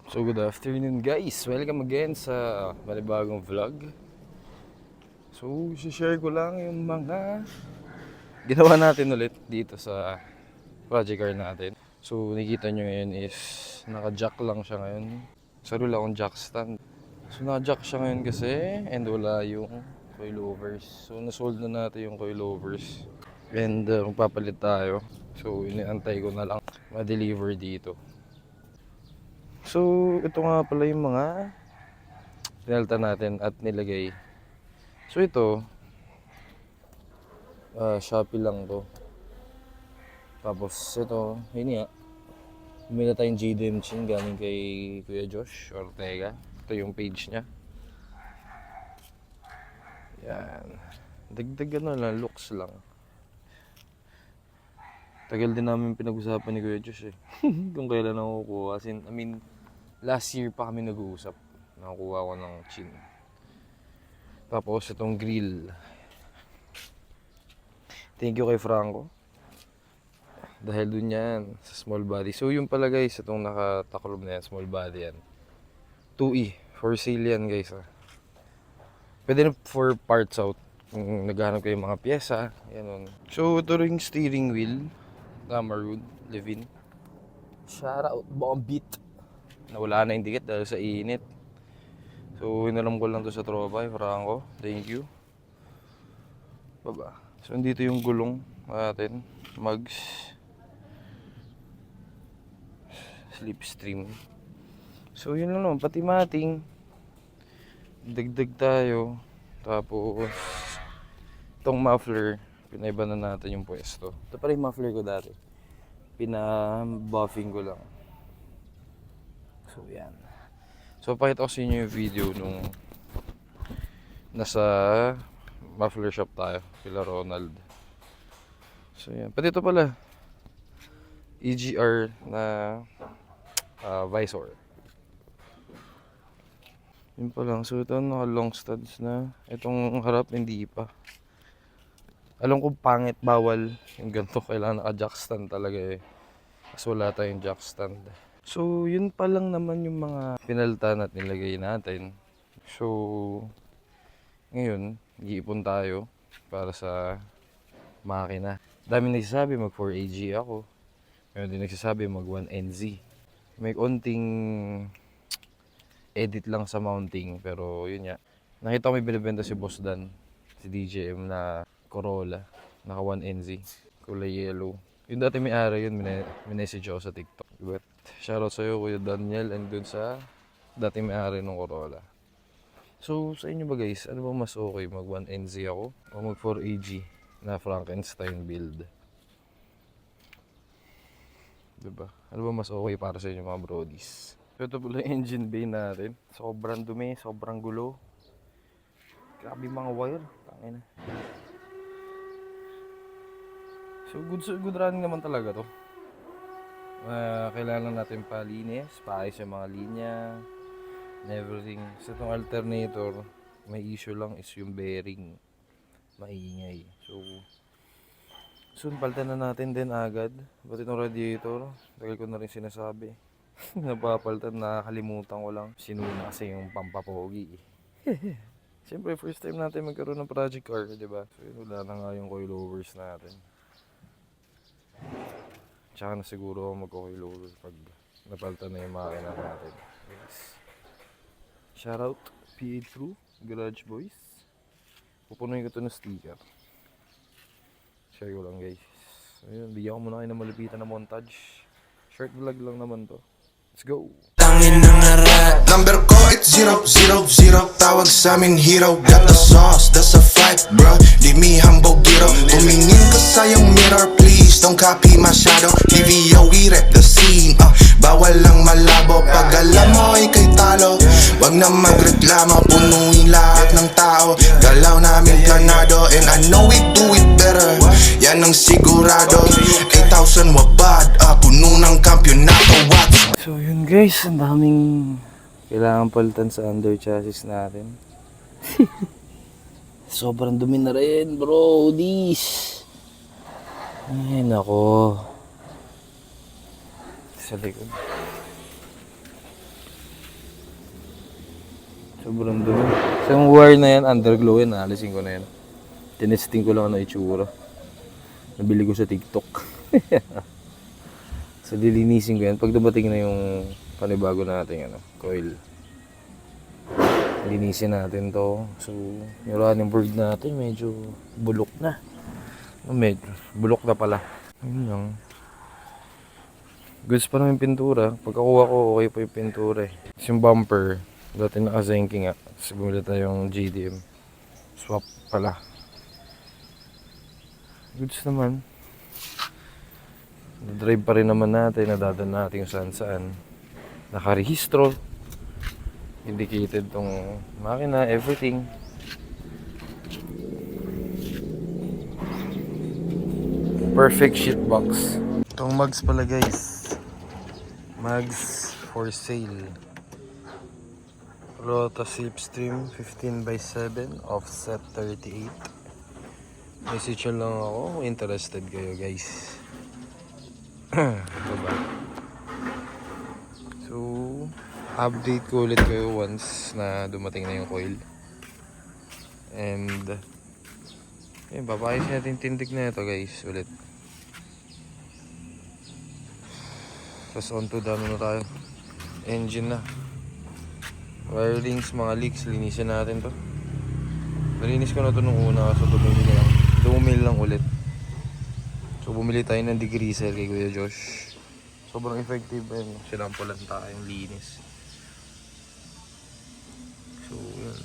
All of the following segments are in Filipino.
So good afternoon guys, welcome again sa panibagong vlog. So share ko lang yung mga ginawa natin ulit dito sa project car natin. So nakikita nyo ngayon is naka-jack lang siya ngayon. So wala akong jack stand. So naka-jack siya ngayon kasi and wala yung coilovers. So nasold na natin yung coilovers and magpapalit tayo. So iniantay ko na lang ma-deliver dito. So ito nga pala yung mga pinalta natin at nilagay. So ito, Shopee lang to. Tapos ito, yun nga. Bumili tayong JDM Chin galing kay Kuya Josh Ortega. Ito yung page niya. Yan. Dagdag ano lang, looks lang. Tagal din namin pinag-usapan ni Kuya Josh eh. Kung kailan ako kukuha. As in, last year pa kami nag-uusap. Nakakuha ko ng Chin. Tapos itong grill. Thank you kay Franco. Dahil dun yan sa small body. So yung pala guys, itong nakataklob na yan, small body yan. 2E. For sale yan guys ha. Pwede na for parts out. Kung naghahanap kayo mga pyesa. Yan. So ito ring steering wheel. Maroon. Levin. Shout out Bombit. Nawala na yung dikit dahil sa init. So hinalam ko lang to sa tropa kay Franco. Thank you. Baba. So dito yung gulong natin. Mags. Slipstream. So yun lang naman, pati mating dagdag tayo. Tapos itong muffler, pinaiba na natin yung pwesto. Ito pala yung muffler ko dati. Pina-buffing ko lang. So yan. So pakita ko sa inyo yung video nung nasa muffler shop tayo kila Ronald. So yan. Pati ito pala EGR na visor. Yun pa lang. So ito naka long studs na. Itong harap hindi pa. Alam ko pangit, bawal yung ganito. Kailangan naka-jack stand talaga eh. Kasi wala tayong jack stand. So yun pa lang naman yung mga pinalitan at nilagay natin. So ngayon, iipon tayo para sa makina. Dami nagsasabi mag 4AG ako. Meron din nagsasabi mag 1NZ. May konting edit lang sa mounting pero yun nga. Nakita ko may binibenta si Boss Dan, si DJM na Corolla, naka 1NZ, kulay yellow. Yung dati may ari yun, minessage ako sa TikTok. But shoutout sa'yo Kuya Daniel and dun sa dati may ari ng Corolla. So sa inyo ba guys, ano ba mas okay, mag 1NZ ako o mag 4AG na Frankenstein build? Diba? Ano ba mas okay para sa inyo mga brodies? So ito pala yung engine bay natin. Sobrang dumi, sobrang gulo. Grabe mga wire. Tangina. So good running naman talaga to. Kailangan natin palinis, paayos yung mga linya and everything. So itong alternator, may issue lang is yung bearing. Maingay. So soon palitan na natin din agad. But itong radiator, tagal ko na rin sinasabi. Napapalitan, nakakalimutan ko lang. Sinuna kasi yung pampapogi. Siyempre first time natin magkaroon ng project car, diba? So yun, wala na nga yung coilovers natin. Tsaka na siguro ako mag-coilover pag napalitan na yung makina natin. Yes. Shoutout PA True, Garage Boys. Pupunuin ko ito ng sticker. Share ko lang guys. Ayun, bigyan ko muna kayo ng malupitan na montage. Short vlog lang naman to. Let's go! Tangin ng arat. Number ko it's 000. Tawag sa amin hero. Got the sauce, that's a fight bro. Di mi humble giro. Tumingin ka sa yung mirror please. Don't copy my shadow. DVO we rep the scene. Bawal lang malabo. Pag alam mo ikay talo. Wag na magreklamo. Punuin lahat ng tao. Galaw namin planado. And I know we do it better. Yan ang sigurado. 8,000 wabad. Puno ng kampyonato. So yun guys, ang daming kailangan palitan sa under chassis natin. Sobrang dumi na rin bro, this. Ay nako. Sa likod. Sobrang dumi. So yung wire na yan, underglow yan, alisin ko na yan. Tinesting ko lang ano itsura. Nabili ko sa TikTok. So lilinisin ko yan. Pag dumating na yung panibago natin coil. Linisin natin to. So yung running board natin medyo bulok na. Medyo bulok na pala. Yun lang. Goods pa naman yung pintura. Pagkakuha ko, okay pa yung pintura eh. Tapos yung bumper, dati naka-zenky nga. Tapos bumili tayong GDM. Swap pala. Goods naman. Drive pa rin naman natin. Nadadaan natin yung saan saan. Nakarehistro. Indicated tong makina, everything. Perfect shit box. Itong mugs pala guys. Mugs for sale. Rota Slipstream 15x7 offset 38. Message lang ako kung interested kayo guys. Diba? So update ko ulit kayo once na dumating na yung coil. And yun, papayos natin tindig na ito guys ulit. Tapos on to dano na tayo. Engine na. Wirings, mga leaks, linisin natin to. Nalinis ko na to nung una so dumumil lang ulit. So bumili tayo ng degreaser kay Kuya Josh. Sobrang effective and sinampulan tayong linis. So yun.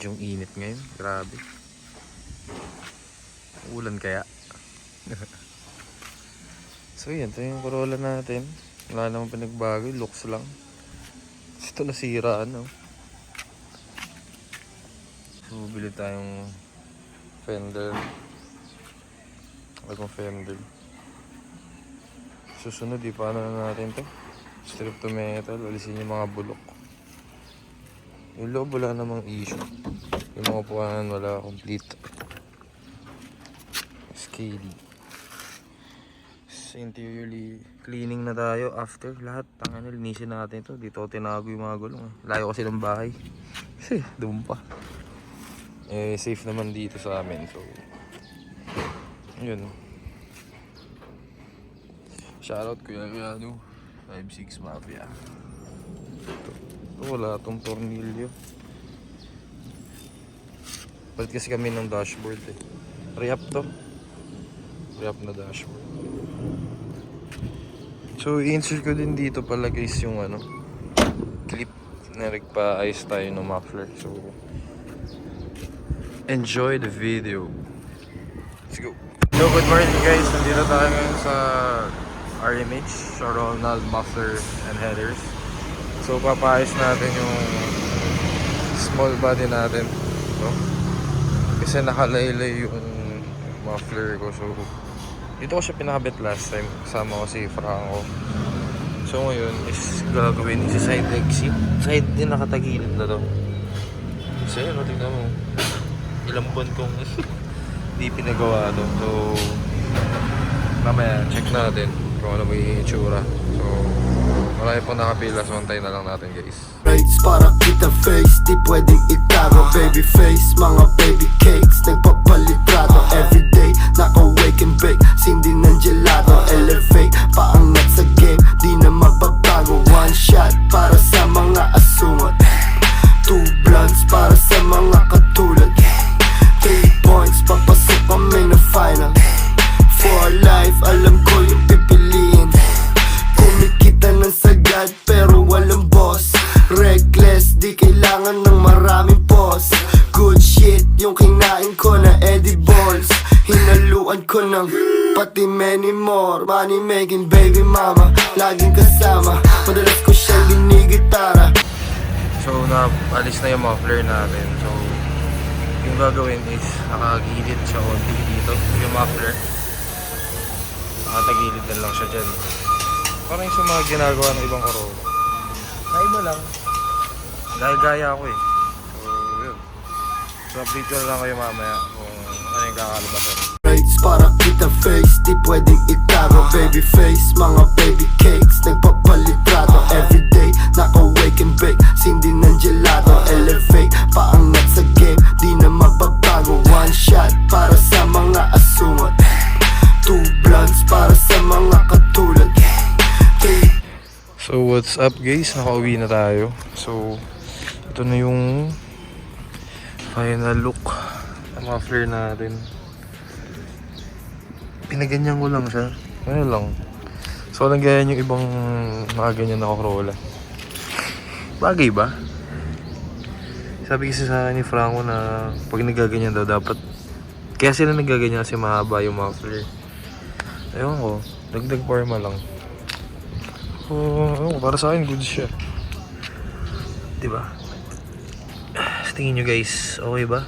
Yung init ngayon, grabe. Ulan kaya. So yan, ito yung Corolla natin. Wala namang pinagbago, looks lang. Ito nasira ano. So bili tayong fender. Bagong fender. Susunod, paano na natin to? Strip to metal, alisin yung mga bulok. Yung loob wala namang issue. Yung mga puwanan wala, complete. Scaly. Interiorly cleaning na tayo after lahat. Tangan, linisin natin ito. Dito tinago yung mga gulong. Layo kasi ng bahay. Doon pa. Eh, safe naman dito sa amin. So, yun. Shoutout Kuya Ano 5-6 Mafia. Ito, wala itong tornilyo. Palit kasi kami ng dashboard eh. Re-up to. Re-up na dashboard. So, i-insert ko din dito pala guys yung clip na nagpa-ayos tayo ng muffler. So, enjoy the video. Let's go. So, good morning guys. Nandito tayo ngayon sa RMH, sa Ronald Muffler and Headers. So, papaayos natin yung small body natin. So, kasi nakalaylay yung muffler ko. So, dito ko siya pinakabit last time. Kasama ko si Franco. So ngayon is gagawin si side exit. Side din nakatagilid na to. Kasi ano, tingnan mo. Ilang buwan kong hindi pinagawa to. So mamaya check natin kung ano may itsura. So marami pang nakapila. So antay na lang natin guys. Rates para kita face, di pwedeng itago. Baby face, mga baby cakes, nagpapalitrato. Everyday, naka-wake and bake, sindi ng gelato. Elevate, paangat sa game, di na mapabago. One shot para sa mga asungot, 2 blunts para sa mga katulad, 3 points, papasok kami na final. For life, alam ko yung pipiliin. Kumikita ng sagad pero walang boss. Reckless, di kailangan ng maraming boss. Good shit, yung kinain ko na edibles. Hinaluan ko ng pati many more. Money making baby mama, laging kasama. Madalas ko siyang ginigitara. So alis na yung muffler natin. So yung gagawin is nakagilid siya onti dito. Yung muffler nakatagilid na lang siya dyan. Parang yung sa mga ginagawa ng ibang Corolla. Try mo lang. Dahil gaya ako eh. So yun. So update ko na lang kayo mamaya kung ano yung kakalabasan. Rates para kita face, di pwedeng itago. Baby face, mga baby cakes, nagpapalitrato. Everyday, naka So what's up guys, nakauwi na tayo. So ito na yung final look ng muffler natin. Pinaganyan ko lang siya, ano lang. So walang ganyan yung ibang nakaganyan na Corolla. Bagay ba? Sabi kasi sa akin ni Franco na pag nagaganyan daw dapat, kaya sila nagaganyan kasi mahaba yung muffler. Ewan ko, dagdag forma lang. Oh, para sa akin, good siya. Diba? Sa tingin nyo guys, okay ba?